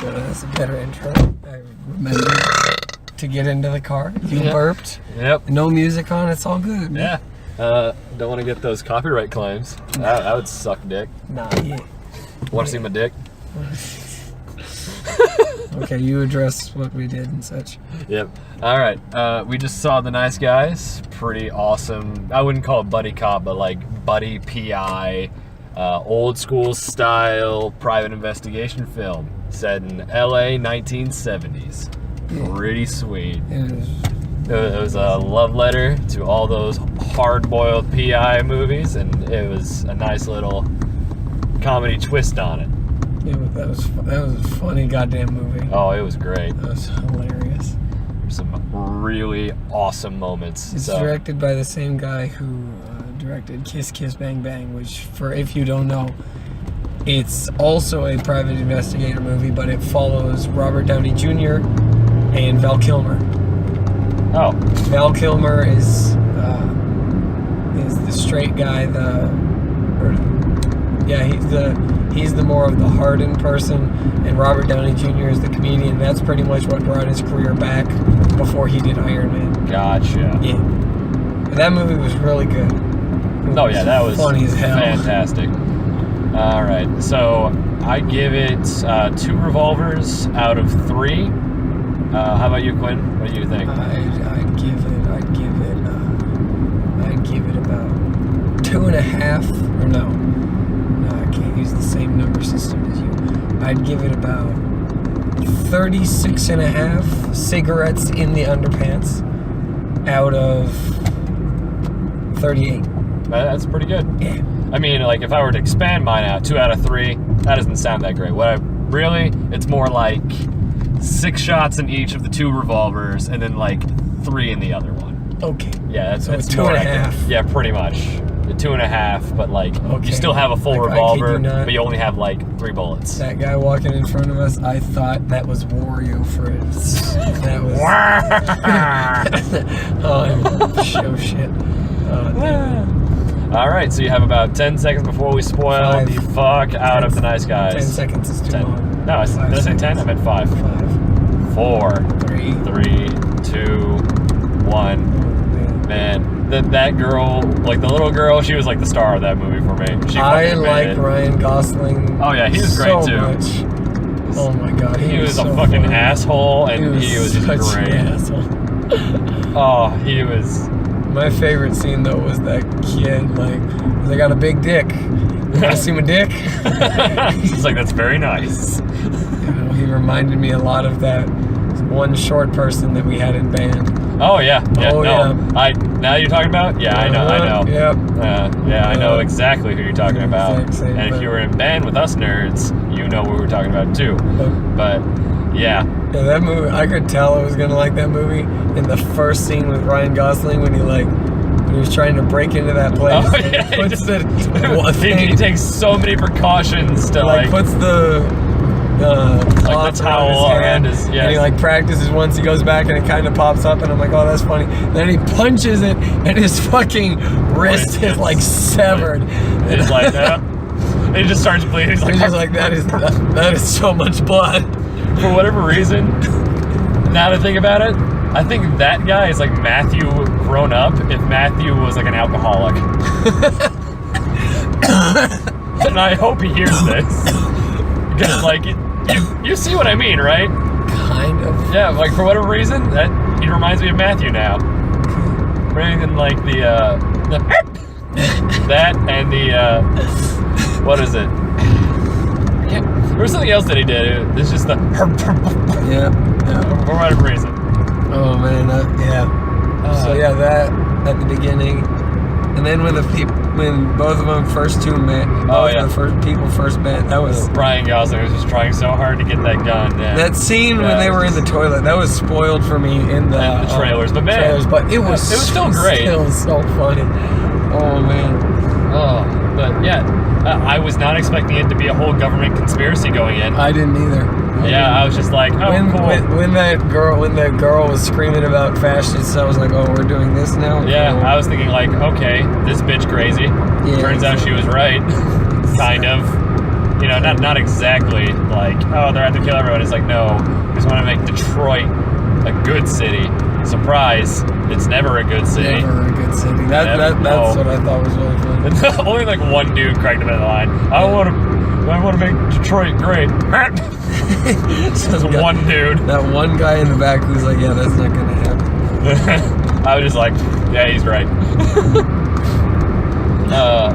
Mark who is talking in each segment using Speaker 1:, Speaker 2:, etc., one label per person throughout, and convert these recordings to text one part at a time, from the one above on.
Speaker 1: That's a better intro. I remember to get into the car. You burped.
Speaker 2: Yep.
Speaker 1: No music on. It's all good.
Speaker 2: Yeah. Don't want to get those copyright claims. That would suck dick.
Speaker 1: Nah, yeah.
Speaker 2: Want to see my dick?
Speaker 1: Okay, you address what we did and such.
Speaker 2: Yep. All right. We just saw The Nice Guys. Pretty awesome. I wouldn't call it buddy cop, but like buddy PI, old school style private investigation film set in LA 1970s. Pretty sweet. It was a love letter to all those hard-boiled PI movies, and it was a nice little comedy twist on it.
Speaker 1: Yeah, that was a funny goddamn movie.
Speaker 2: Oh, it was great.
Speaker 1: That was hilarious.
Speaker 2: Some really awesome moments.
Speaker 1: It's directed by the same guy who directed Kiss Kiss Bang Bang, which, for if you don't know, it's also a private investigator movie, but it follows Robert Downey Jr. and Val Kilmer.
Speaker 2: Oh.
Speaker 1: Val Kilmer is the straight guy. He's the more of the hardened person, and Robert Downey Jr. is the comedian. That's pretty much what brought his career back before he did Iron Man.
Speaker 2: Gotcha.
Speaker 1: Yeah, but that movie was really good.
Speaker 2: Oh yeah, that was
Speaker 1: funny as hell.
Speaker 2: Fantastic. All right, so I give it 2 revolvers out of 3. How about you, Quinn? What do you think?
Speaker 1: I'd give it about 2.5. Or no, I can't use the same number system as you. I'd give it about 36.5 cigarettes in the underpants out of 38.
Speaker 2: That's pretty good.
Speaker 1: Yeah.
Speaker 2: I mean, like, if I were to expand mine out, 2 out of 3, that doesn't sound that great. It's more like 6 shots in each of the 2 revolvers, and then like 3 in the other one.
Speaker 1: Okay.
Speaker 2: Yeah, that's
Speaker 1: 2.5.
Speaker 2: Yeah, pretty much. 2.5, but like you still have a full
Speaker 1: Like,
Speaker 2: revolver, but you only have like 3 bullets.
Speaker 1: That guy walking in front of us, I thought that was Wario Fritz. That was. Show shit.
Speaker 2: All right, so you have about 10 seconds before we spoil
Speaker 1: 5.
Speaker 2: the fuck out of The Nice Guys.
Speaker 1: 10 seconds is too
Speaker 2: 10.
Speaker 1: long.
Speaker 2: No, did I say 10? I meant 5.
Speaker 1: 5.
Speaker 2: 4.
Speaker 1: 3.
Speaker 2: 3, 2, 1. Man, that girl, like the little girl, she was like the star of that movie for me.
Speaker 1: I like Ryan Gosling.
Speaker 2: Oh yeah, he was great too.
Speaker 1: Much. Oh my god,
Speaker 2: he was
Speaker 1: so
Speaker 2: a fucking
Speaker 1: funny.
Speaker 2: asshole, and he was just
Speaker 1: such
Speaker 2: great.
Speaker 1: An asshole.
Speaker 2: Oh, he was.
Speaker 1: My favorite scene though was that kid, like, I got a big dick. You wanna see my dick?
Speaker 2: He's like, that's very nice.
Speaker 1: He reminded me a lot of that one short person that we had in band.
Speaker 2: Oh yeah, yeah.
Speaker 1: Oh,
Speaker 2: no,
Speaker 1: yeah.
Speaker 2: Now you're talking about? Yeah, I know.
Speaker 1: Yep.
Speaker 2: Yeah, I know exactly who you're talking about.
Speaker 1: Same,
Speaker 2: and if you were in band with us nerds, you know what we're talking about too. But yeah.
Speaker 1: Yeah, that movie, I could tell I was gonna like that movie. In the first scene with Ryan Gosling, when he was trying to break into that place,
Speaker 2: Oh, yeah, he takes so many precautions to
Speaker 1: puts the
Speaker 2: like the towel around his,
Speaker 1: and he like practices once he goes back and it kind of pops up and I'm like, oh, that's funny. Then he punches it and his fucking wrist is like severed.
Speaker 2: It's like that. He just starts bleeding. He's like,
Speaker 1: that is so much blood.
Speaker 2: For whatever reason, now to think about it, I think that guy is like Matthew grown up if Matthew was like an alcoholic. And I hope he hears this. Because like, you see what I mean, right?
Speaker 1: Kind of.
Speaker 2: Yeah, like for whatever reason, he reminds me of Matthew now. Rather than like that and the, what is it? There was something else that he did. It's just the
Speaker 1: yeah.
Speaker 2: For whatever reason.
Speaker 1: Oh man, yeah. So yeah, that at the beginning, and then when both of them first met, the people first met, that was
Speaker 2: Ryan Gosling was just trying so hard to get that gun. Yeah.
Speaker 1: That scene when they were in the toilet, that was spoiled for me in the
Speaker 2: trailers, but man,
Speaker 1: it was
Speaker 2: still great.
Speaker 1: Still so funny. Oh man.
Speaker 2: Oh. But yeah, I was not expecting it to be a whole government conspiracy going in.
Speaker 1: I didn't either.
Speaker 2: I was just like, oh, cool.
Speaker 1: When the girl was screaming about fascists, I was like, oh, we're doing this now?
Speaker 2: Yeah, I was thinking like, okay, this bitch crazy.
Speaker 1: Yeah,
Speaker 2: Turns out she was right. Kind of. you know, not exactly like, oh, they're out to kill everyone. It's like, no, we just want to make Detroit a good city. Surprise, it's never a good city.
Speaker 1: Never a good city. That's what I thought was really funny.
Speaker 2: Only like one dude cracked him in the line. I want to make Detroit great. Just one dude.
Speaker 1: That one guy in the back who's like, yeah, that's not gonna happen.
Speaker 2: I was just like, yeah, he's right.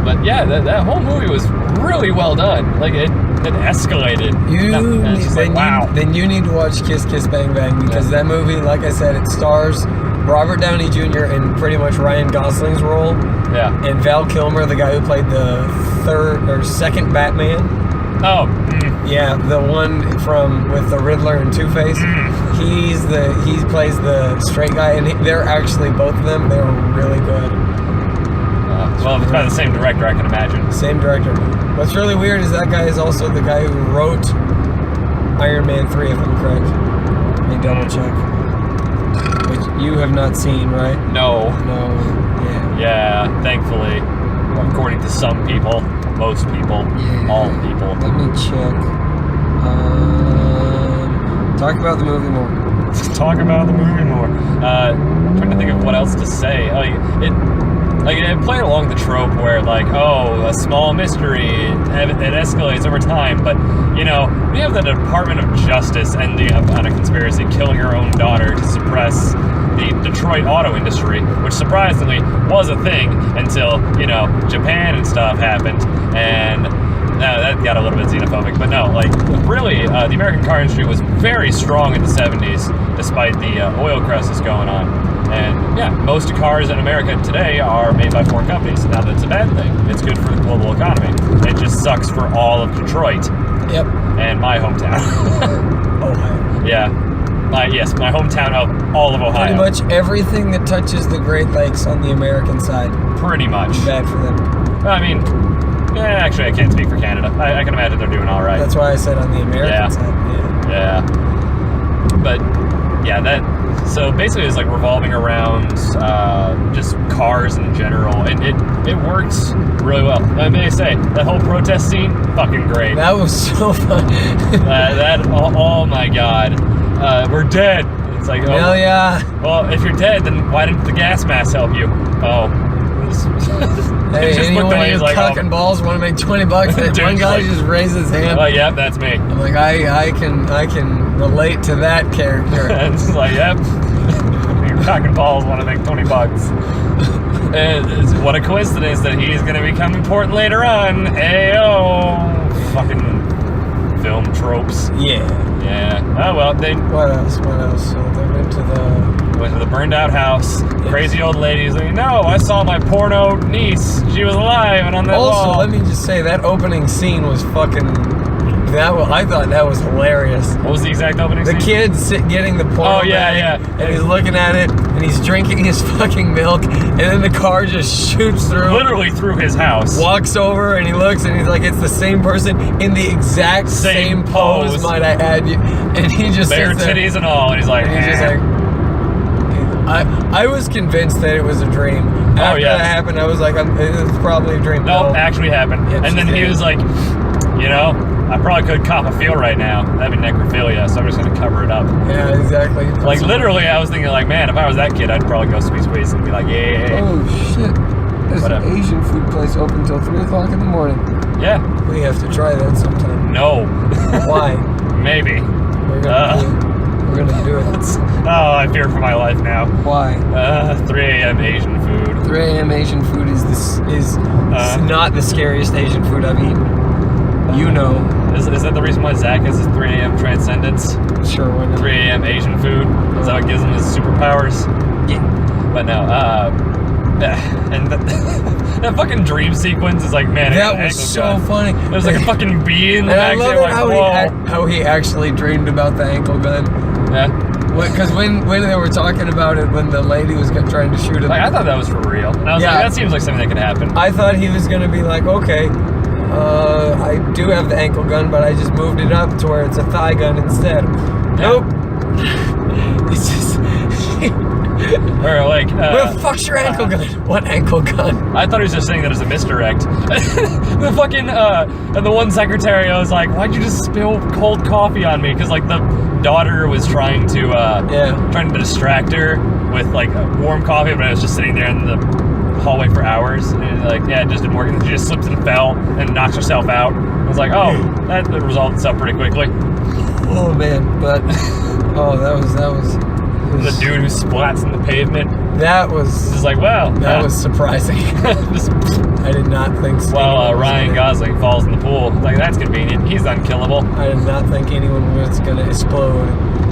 Speaker 2: But yeah, that whole movie was really well done. Like it escalated.
Speaker 1: Then you need to watch Kiss Kiss Bang Bang, because that movie, like I said, it stars Robert Downey Jr. in pretty much Ryan Gosling's role.
Speaker 2: Yeah.
Speaker 1: And Val Kilmer, the guy who played the second Batman.
Speaker 2: Oh.
Speaker 1: Yeah, the one with the Riddler and Two-Face. He plays the straight guy, and they're actually, both of them, they're really good.
Speaker 2: Well, it's by the same director, I can imagine.
Speaker 1: Same director. What's really weird is that guy is also the guy who wrote Iron Man 3, if I'm correct. Let me double check. Which you have not seen, right?
Speaker 2: No.
Speaker 1: No. Yeah.
Speaker 2: Yeah, thankfully. According to some people. Most people.
Speaker 1: Yeah.
Speaker 2: All people.
Speaker 1: Let me check. Talk about the movie more.
Speaker 2: Let's talk about the movie more. Trying to think of what else to say. Oh, it played along the trope where, like, oh, a small mystery, it escalates over time, but, you know, we have the Department of Justice ending up on a conspiracy, killing her own daughter to suppress the Detroit auto industry, which surprisingly was a thing until, you know, Japan and stuff happened, and that got a little bit xenophobic, but no, like, really, the American car industry was very strong in the 70s, despite the oil crisis going on. And yeah, most cars in America today are made by foreign companies. Now that's a bad thing. It's good for the global economy. It just sucks for all of Detroit.
Speaker 1: Yep.
Speaker 2: And my hometown.
Speaker 1: Ohio.
Speaker 2: Yeah. My hometown of all of Ohio.
Speaker 1: Pretty much everything that touches the Great Lakes on the American side.
Speaker 2: Pretty much.
Speaker 1: Bad for them.
Speaker 2: I mean, actually I can't speak for Canada. I can imagine they're doing all right.
Speaker 1: That's why I said on the American side.
Speaker 2: Yeah. But yeah, so basically it's like revolving around just cars in general, and it works really well. I may say, that whole protest scene, fucking great.
Speaker 1: That was so fun.
Speaker 2: Oh my god. We're dead. It's like, oh.
Speaker 1: Hell yeah.
Speaker 2: Well, if you're dead, then why didn't the gas mask help you? Oh.
Speaker 1: Hey, anyone who's cock and balls want to make $20? That one guy just raised his hand.
Speaker 2: Oh, yeah, that's me.
Speaker 1: I'm like, I can relate to that character.
Speaker 2: And it's like, yep. Your cock and balls want to make $20. And what a coincidence that he's going to become important later on. Ayo. Fucking film tropes.
Speaker 1: Yeah.
Speaker 2: Yeah. Oh, well,
Speaker 1: What else? So they went to
Speaker 2: the burned out house. Yes. Crazy old lady's like, no, I saw my porno niece. She was alive and on that wall.
Speaker 1: Also, let me just say, that opening scene was fucking... I thought that was hilarious.
Speaker 2: What was the exact opening scene?
Speaker 1: The kid's getting the porno bag, and he's looking at it, and he's drinking his fucking milk, and then the car just shoots through.
Speaker 2: Literally through his house.
Speaker 1: Walks over, and he looks, and he's like, it's the same person in the exact same pose, might I add you. And he just
Speaker 2: bare titties and all, and he's like,
Speaker 1: I was convinced that it was a dream. After that happened, I was like, it's probably a dream.
Speaker 2: No, it actually happened. And then he was like, you know, I probably could cop a feel right now. That'd be necrophilia, so I'm just gonna cover it up.
Speaker 1: Yeah, exactly.
Speaker 2: Like, literally, I was thinking, like, man, if I was that kid, I'd probably go squeeze and be like, yeah.
Speaker 1: Oh, shit. There's an Asian food place open until 3 o'clock in the morning.
Speaker 2: Yeah.
Speaker 1: We have to try that sometime.
Speaker 2: No.
Speaker 1: Why?
Speaker 2: Maybe.
Speaker 1: We're gonna do it.
Speaker 2: Oh, I fear for my life now.
Speaker 1: Why?
Speaker 2: 3 a.m. Asian food.
Speaker 1: 3 a.m. Asian food is not the scariest Asian food I've eaten. You know.
Speaker 2: Is that the reason why Zach has his 3 a.m. transcendence?
Speaker 1: Sure, why not?
Speaker 2: 3 a.m. Asian food? Is that what gives him his superpowers?
Speaker 1: Yeah.
Speaker 2: But no, and that fucking dream sequence is like, man,
Speaker 1: that was so funny.
Speaker 2: There's like a fucking bee in the back there, like,
Speaker 1: how he actually dreamed about the ankle gun.
Speaker 2: Yeah.
Speaker 1: Because when they were talking about it, when the lady was trying to shoot him,
Speaker 2: like, I thought that was for real. And I was like, that seems like something that could happen.
Speaker 1: I thought he was gonna be like, okay, I do have the ankle gun, but I just moved it up to where it's a thigh gun instead. Yeah. Nope. It's just
Speaker 2: Or like,
Speaker 1: Where the fuck's your ankle gun? What ankle gun?
Speaker 2: I thought he was just saying that as a misdirect. The fucking, and the one secretary, I was like, why'd you just spill cold coffee on me? Because, like, the daughter was trying to distract her with, like, warm coffee, but I was just sitting there in the hallway for hours. And, like, yeah, it just didn't work. And she just slips and fell and knocks herself out. I was like, oh, that resolved itself pretty quickly.
Speaker 1: Oh, man, but, that was
Speaker 2: The dude who splats in the pavement.
Speaker 1: That was
Speaker 2: Just like, well.
Speaker 1: that was surprising.
Speaker 2: just,
Speaker 1: I did not think
Speaker 2: Ryan Gosling falls in the pool. Like, that's convenient. He's unkillable.
Speaker 1: I did not think anyone was gonna explode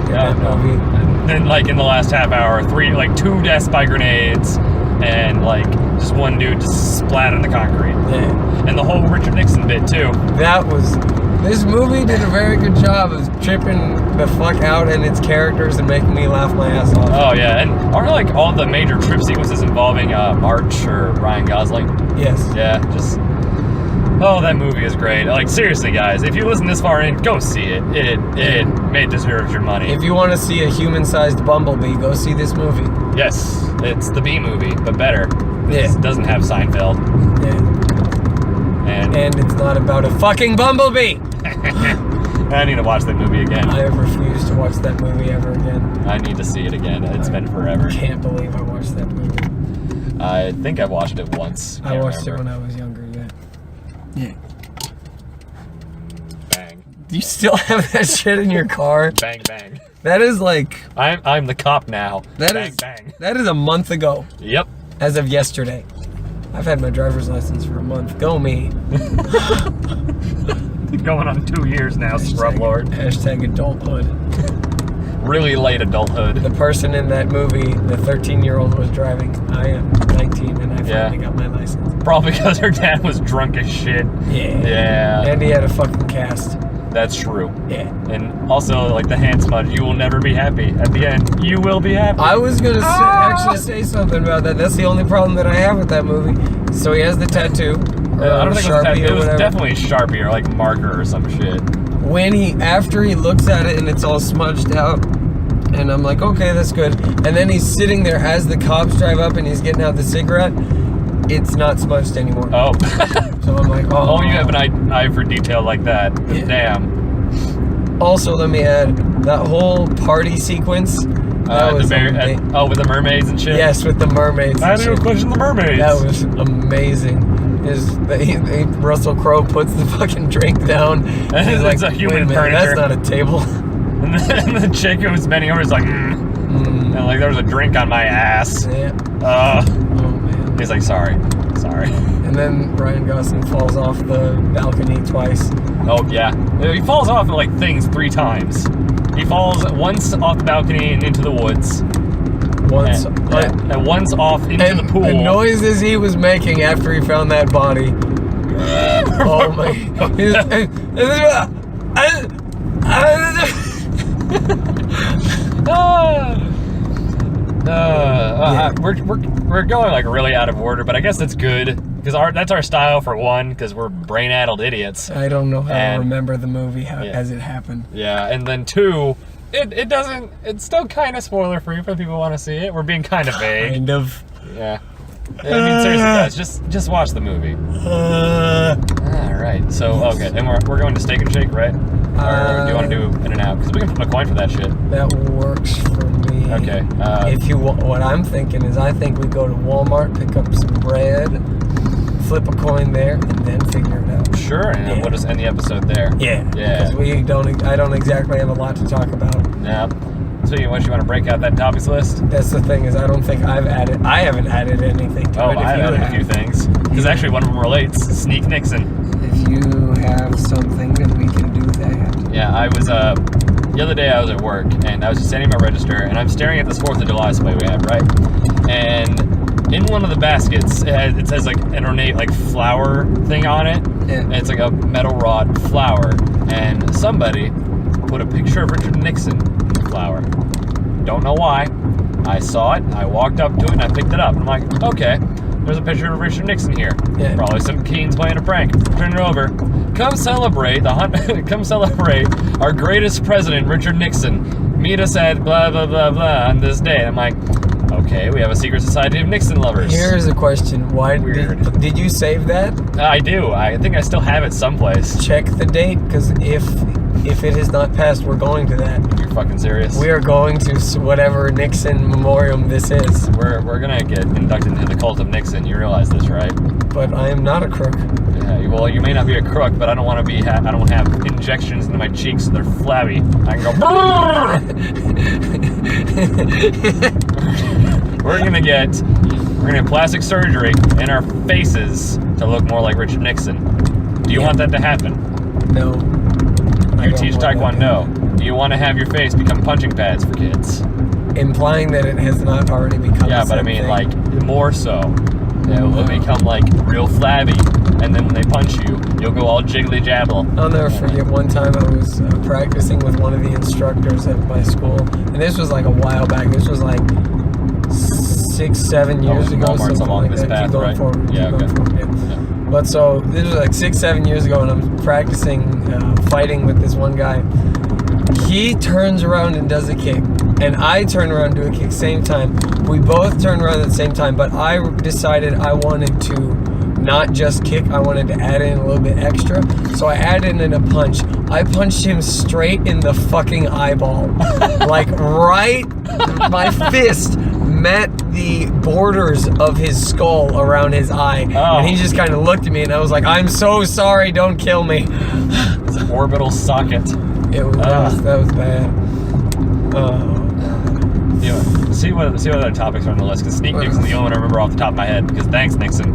Speaker 1: in that movie.
Speaker 2: And then, like, in the last half hour, 2 deaths by grenades, and, like, just one dude just splat on the concrete.
Speaker 1: Yeah.
Speaker 2: And the whole Richard Nixon bit, too.
Speaker 1: This movie did a very good job of tripping the fuck out in its characters and making me laugh my ass off.
Speaker 2: Oh, yeah. And aren't, like, all the major trip sequences involving March or Ryan Gosling?
Speaker 1: Yes.
Speaker 2: Yeah, just... Oh, that movie is great. Like, seriously, guys, if you listen this far in, go see it. It deserves your money.
Speaker 1: If you want to see a human-sized bumblebee, go see this movie.
Speaker 2: Yes, it's the B movie, but better.
Speaker 1: Yeah.
Speaker 2: It doesn't have Seinfeld.
Speaker 1: Yeah. And it's not about a fucking bumblebee!
Speaker 2: I need to watch that movie again.
Speaker 1: I have refused to watch that movie ever again.
Speaker 2: I need to see it again. It's been forever.
Speaker 1: I can't believe I watched that movie.
Speaker 2: I think I watched it once.
Speaker 1: I watched it when I was younger, yeah.
Speaker 2: Bang.
Speaker 1: Do you still have that shit in your car?
Speaker 2: Bang, bang.
Speaker 1: That is like...
Speaker 2: I'm the cop now. Bang, bang.
Speaker 1: That is a month ago.
Speaker 2: Yep.
Speaker 1: As of yesterday. I've had my driver's license for a month. Go me.
Speaker 2: Going on 2 years now, scrub lord.
Speaker 1: Hashtag adulthood.
Speaker 2: Really late adulthood.
Speaker 1: The person in that movie, the 13-year-old was driving. I am 19 and I finally got my license.
Speaker 2: Probably because her dad was drunk as shit.
Speaker 1: Yeah.
Speaker 2: Yeah.
Speaker 1: And he had a fucking cast.
Speaker 2: That's true.
Speaker 1: Yeah.
Speaker 2: And also, like the hand smudge, you will never be happy. At the end, you will be happy.
Speaker 1: I was gonna actually say something about that. That's the only problem that I have with that movie. So he has the tattoo.
Speaker 2: I don't think
Speaker 1: Sharpie
Speaker 2: it was
Speaker 1: whatever.
Speaker 2: definitely Sharpie or like marker or some shit.
Speaker 1: After he looks at it and it's all smudged out, and I'm like, okay, that's good. And then he's sitting there as the cops drive up and he's getting out the cigarette. It's not smudged anymore.
Speaker 2: Oh.
Speaker 1: So I'm like, oh.
Speaker 2: Oh, you have an eye for detail like that.
Speaker 1: Yeah.
Speaker 2: Damn.
Speaker 1: Also, let me add, that whole party sequence. With
Speaker 2: the mermaids and shit?
Speaker 1: Yes, with the mermaids.
Speaker 2: I didn't question the mermaids.
Speaker 1: That was amazing. Russell Crowe puts the fucking drink down. And he's like,
Speaker 2: a human
Speaker 1: wait a minute,
Speaker 2: furniture.
Speaker 1: that's not a table.
Speaker 2: And the chick who was bending over is like, And like, there was a drink on my ass.
Speaker 1: Yeah.
Speaker 2: Oh,
Speaker 1: man.
Speaker 2: He's like, sorry.
Speaker 1: And then Ryan Gosling falls off the balcony twice.
Speaker 2: Oh, yeah. He falls off of, like, things 3 times. He falls once off the balcony and into the woods.
Speaker 1: Once.
Speaker 2: And once off into the pool.
Speaker 1: The noises he was making after he found that body. Oh, my.
Speaker 2: We're going like really out of order, but I guess that's good because that's our style for one, because we're brain-addled idiots.
Speaker 1: I don't know how to remember the movie as it happened.
Speaker 2: Yeah, and then 2, it's still kind of spoiler-free for the people who want to see it. We're being kind of vague.
Speaker 1: Kind of.
Speaker 2: Yeah. I mean, seriously, guys, just watch the movie. All right. So, okay, and we're going to Steak and Shake, right? Or do you want to do In-N-Out? Because we can flip a coin for that shit.
Speaker 1: That works for me.
Speaker 2: Okay.
Speaker 1: What I'm thinking is, I think we go to Walmart, pick up some bread, flip a coin there, and then figure it out.
Speaker 2: Sure, and we'll just end the episode there.
Speaker 1: Yeah.
Speaker 2: Yeah.
Speaker 1: Because I don't exactly have a lot to talk about.
Speaker 2: Yeah. So you want to break out that topics list?
Speaker 1: That's the thing, is I don't think I haven't added anything to it.
Speaker 2: I've added a few things. Because actually one of them relates. Sneak Nixon.
Speaker 1: If you have something, then we can do that.
Speaker 2: Yeah, I was, the other day I was at work, and I was just standing at my register, and I'm staring at this 4th of July display we have, right? And in one of the baskets, it says like an ornate like flower thing on it.
Speaker 1: Yeah.
Speaker 2: And it's like a metal wrought flower. And somebody put a picture of Richard Nixon in the flower. Don't know why. I saw it, I walked up to it, and I picked it up. And I'm like, okay, there's a picture of Richard Nixon here. Yeah. Probably some Keens playing a prank. Turn it over. Come celebrate our greatest president, Richard Nixon. Meet us at blah, blah, blah, blah on this day. And I'm like, Okay, we have a secret society of Nixon lovers.
Speaker 1: Here's a question. Why
Speaker 2: Weird.
Speaker 1: did you save that?
Speaker 2: I do. I think I still have it someplace.
Speaker 1: Check the date, because if it has not passed, we're going to that.
Speaker 2: You're fucking serious?
Speaker 1: We are going to whatever Nixon memoriam this is.
Speaker 2: We're gonna get inducted into the cult of Nixon. You realize this, right?
Speaker 1: But I am not a crook.
Speaker 2: Yeah, well, you may not be a crook, but I don't want to be. I don't have injections into my cheeks so they're flabby. I can go. We're gonna get plastic surgery in our faces to look more like Richard Nixon. Do you want that to happen?
Speaker 1: No. I
Speaker 2: You
Speaker 1: don't
Speaker 2: teach
Speaker 1: want that.
Speaker 2: Taekwondo. Do you want to have your face become punching pads for kids?
Speaker 1: Implying that it has not already become.
Speaker 2: Yeah,
Speaker 1: the
Speaker 2: but I
Speaker 1: same
Speaker 2: mean,
Speaker 1: thing.
Speaker 2: like, more so. It will become, like, real flabby, and then when they punch you, you'll go all jiggly jabble.
Speaker 1: I'll never forget one time I was practicing with one of the instructors at my school, and this was like a while back. This was like 6-7 years ago,
Speaker 2: Walmart's
Speaker 1: something
Speaker 2: along
Speaker 1: like
Speaker 2: this
Speaker 1: that.
Speaker 2: path,
Speaker 1: Keep going
Speaker 2: right?
Speaker 1: forward.
Speaker 2: Yeah,
Speaker 1: keep going
Speaker 2: okay.
Speaker 1: forward, yeah. But so this was like 6-7 years ago, and I'm practicing fighting with this one guy. He turns around and does a kick, and I turn around and do a kick same time. We both turn around at the same time, but I decided I wanted to not just kick, I wanted to add in a little bit extra. So I added in a punch. I punched him straight in the fucking eyeball. Like right, my fist met the borders of his skull around his eye.
Speaker 2: Oh.
Speaker 1: And he just kind of looked at me and I was like, I'm so sorry, don't kill me.
Speaker 2: It's an orbital socket.
Speaker 1: That was bad.
Speaker 2: See what other topics are on the list, because Sneak Nixon's the only one I remember off the top of my head, because thanks, Nixon.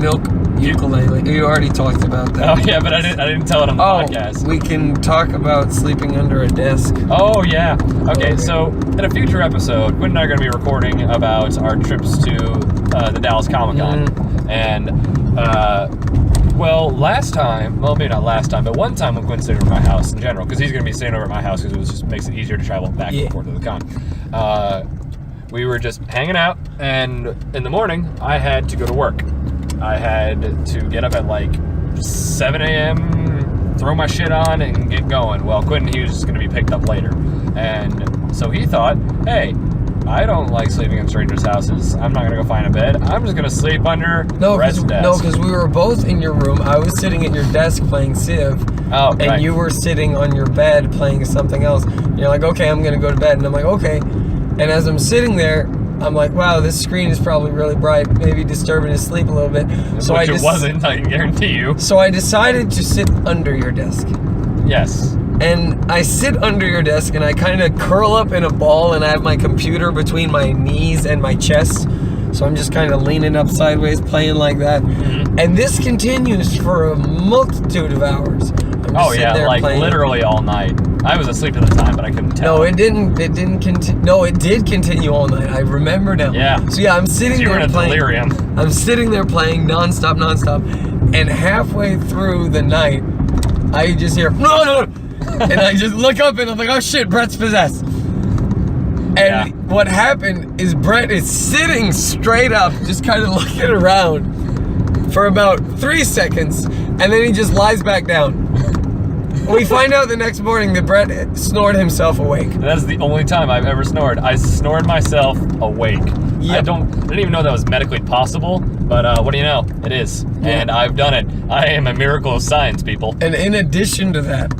Speaker 1: Milk ukulele. You already talked about that.
Speaker 2: Oh, yeah, but I didn't tell it on the podcast.
Speaker 1: We can talk about sleeping under a desk.
Speaker 2: Oh, yeah. Okay, so in a future episode, Quinn and I are going to be recording about our trips to the Dallas Comic-Con. And, well, last time, well, maybe not last time, but one time when Quinn stayed over at my house in general, because he's going to be staying over at my house because it just makes it easier to travel back and forth to the con. We were just hanging out, and in the morning, I had to go to work. I had to get up at like 7 a.m., throw my shit on, and get going. Well, Quentin, he was just going to be picked up later. And so he thought, hey, I don't like sleeping in strangers' houses. I'm not going to go find a bed. I'm just going to sleep under Brett's desk.
Speaker 1: No, because we were both in your room. I was sitting at your desk playing Civ.
Speaker 2: Oh,
Speaker 1: and
Speaker 2: right.
Speaker 1: you were sitting on your bed playing something else. You're like, okay, I'm going to go to bed. And I'm like, okay. And as I'm sitting there, I'm like, wow, this screen is probably really bright, maybe disturbing his sleep a little bit. So
Speaker 2: Which it wasn't, I can guarantee you.
Speaker 1: So I decided to sit under your desk.
Speaker 2: Yes.
Speaker 1: And I sit under your desk and I kind of curl up in a ball and I have my computer between my knees and my chest. So I'm just kind of leaning up sideways, playing like that.
Speaker 2: Mm-hmm.
Speaker 1: And this continues for a multitude of hours. I'm just
Speaker 2: Oh, yeah,
Speaker 1: there
Speaker 2: like
Speaker 1: playing.
Speaker 2: Literally all night. I was asleep at the time, but I couldn't tell.
Speaker 1: No, it didn't continue. No, it did continue all night. I remember now.
Speaker 2: Yeah.
Speaker 1: So yeah, I'm sitting
Speaker 2: You were
Speaker 1: there
Speaker 2: in a
Speaker 1: playing.
Speaker 2: delirium.
Speaker 1: I'm sitting there playing nonstop. And halfway through the night, I just hear, no. And I just look up and I'm like, oh shit, Brett's possessed. And what happened is Brett is sitting straight up, just kind of looking around for about 3 seconds, and then he just lies back down. We find out the next morning that Brett snored himself awake.
Speaker 2: That's the only time I've ever snored. I snored myself awake.
Speaker 1: Yep.
Speaker 2: I didn't even know that was medically possible, but what do you know? It is.
Speaker 1: Yeah.
Speaker 2: And I've done it. I am a miracle of science, people.
Speaker 1: And in addition to that,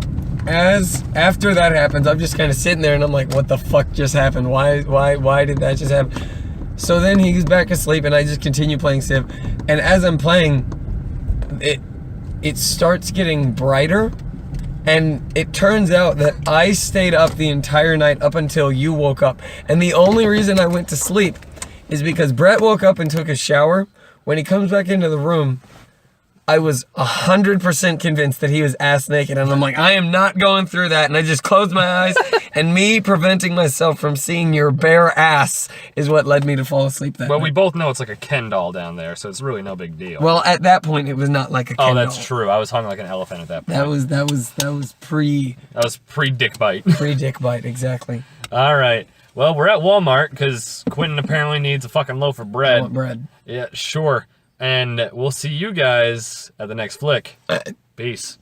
Speaker 1: after that happens, I'm just kind of sitting there and I'm like, what the fuck just happened? Why did that just happen? So then he's back asleep and I just continue playing Civ. And as I'm playing, it starts getting brighter. And it turns out that I stayed up the entire night up until you woke up. And the only reason I went to sleep is because Brett woke up and took a shower. When he comes back into the room, I was 100% convinced that he was ass naked. And I'm like, I am not going through that. And I just closed my eyes. And me preventing myself from seeing your bare ass is what led me to fall aslepe that
Speaker 2: Well,
Speaker 1: night.
Speaker 2: we both know it's like a Ken doll down there, so it's really no big deal.
Speaker 1: Well, at that point, it was not like a Ken
Speaker 2: oh, that's
Speaker 1: doll.
Speaker 2: true. I was hung like an elephant at that point.
Speaker 1: That was pre
Speaker 2: That was pre-dick bite.
Speaker 1: dick bite, exactly.
Speaker 2: All right. Well, we're at Walmart because Quentin apparently needs a fucking loaf of bread.
Speaker 1: Want bread.
Speaker 2: Yeah, sure. And we'll see you guys at the next flick. Peace.